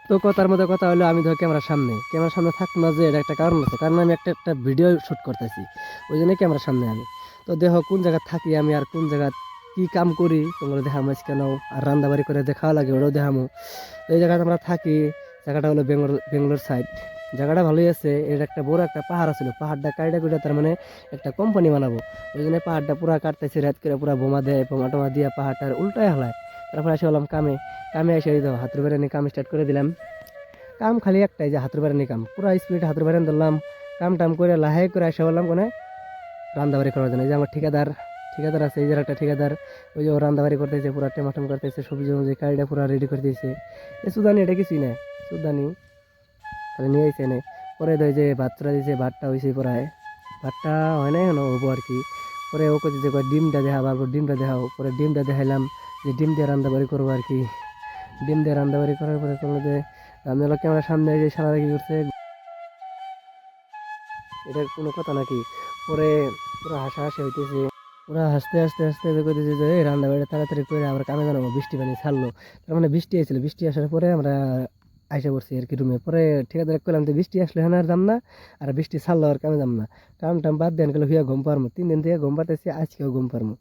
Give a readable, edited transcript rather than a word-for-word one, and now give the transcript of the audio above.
তো কথার মধ্যে কথা হলো, আমি ধর ক্যামেরার সামনে থাকবো না, যে এটা একটা কারণ আছে, কারণ আমি একটা একটা ভিডিও শ্যুট করতেছি, ওই জন্য ক্যামেরার সামনে আমি। তো দেখো কোন জায়গা থাকি আমি আর কোন জায়গা কি কাম করি তোমরা দেখামো কেন, আর রান্না বাড়ি করে যে খাওয়া লাগে ওটাও দেখামো। তো এই জায়গাতে আমরা থাকি, জায়গাটা হলো বেঙ্গলোর সাইড। জায়গাটা ভালোই আছে, এর একটা বড় একটা পাহাড় আছিল, পাহাড়টা কাইটা কুইটা তার মানে একটা কোম্পানি বানাবো, ওই জন্য পাহাড়টা পুরা কাটতেছে, রাত করে পুরা বোমা দেয়, বোমা টোমা দিয়ে পাহাড়টার উল্টায় হলায়। তারপরে আসে হলাম কামে। কামে এসে এই দাও হাতের বেড়ে নিয়ে কাম স্টার্ট করে দিলাম। কাম খালি একটাই, যে হাতের বেড়ে নিয়ে কাম, পুরা স্পিড হাতের বেড়ে ধরলাম। কাম টাম করে লাহে করে আসে বললাম কোনে রান্দাবাড়ি করার জন্য। এই যে আমার ঠিকাদার ঠিকাদার আছে, এই যে একটা ঠিকাদার, ওই যে ও রান্দাবাড়ি করতেছে, পুরা টেমাটাম করতেছে, সবজি মবজি কাইটা পুরা রেডি করে দিয়েছে। এ সুদানি এটা কিছুই না, সুদানি তাহলে নিয়ে আইসে এনে। পরে দেয় যে ভাতটা দিয়েছে, ভাতটা হয়েছে প্রায়, ভাতটা হয় নাই হলো হবো আর কি। পরে ও করছে যে কয় ডিমটা দেখা, বারবার ডিমটা দেখাও, পরে ডিমটা দেখাইলাম যে ডিম দিয়ে রান্দাবাড়ি করবো আর কি। ডিম দিয়ে রান্দাবাড়ি করার পরে করলো যে রান্না ক্যামেরার সামনে এই যে সারা কি করছে, এটা কোনো কথা নাকি। পরে পুরো হাসাহাসি হইতেছে, পুরা হাসতে হাসতে হাসতে করতেছে যে এই রান্না বাড়ি তাড়াতাড়ি করে আবার কামে জানাবো, বৃষ্টি পানি ছাড়লো। তার মানে বৃষ্টি আসছিল, বৃষ্টি আসার পরে আমরা আইসা পড়ছি আর কি রুমে। পরে ঠিকাদার করলাম যে বৃষ্টি আসলে হ্যাঁ আর যাম না, আর বৃষ্টি ছাড়লো আর কামে যাম না, কাম টাম বাদ দেন গেলে হুয়া ঘুম পারমু, 3 দিন থেকে ঘুম পারতেছি, আজকেও ঘুম পারমু।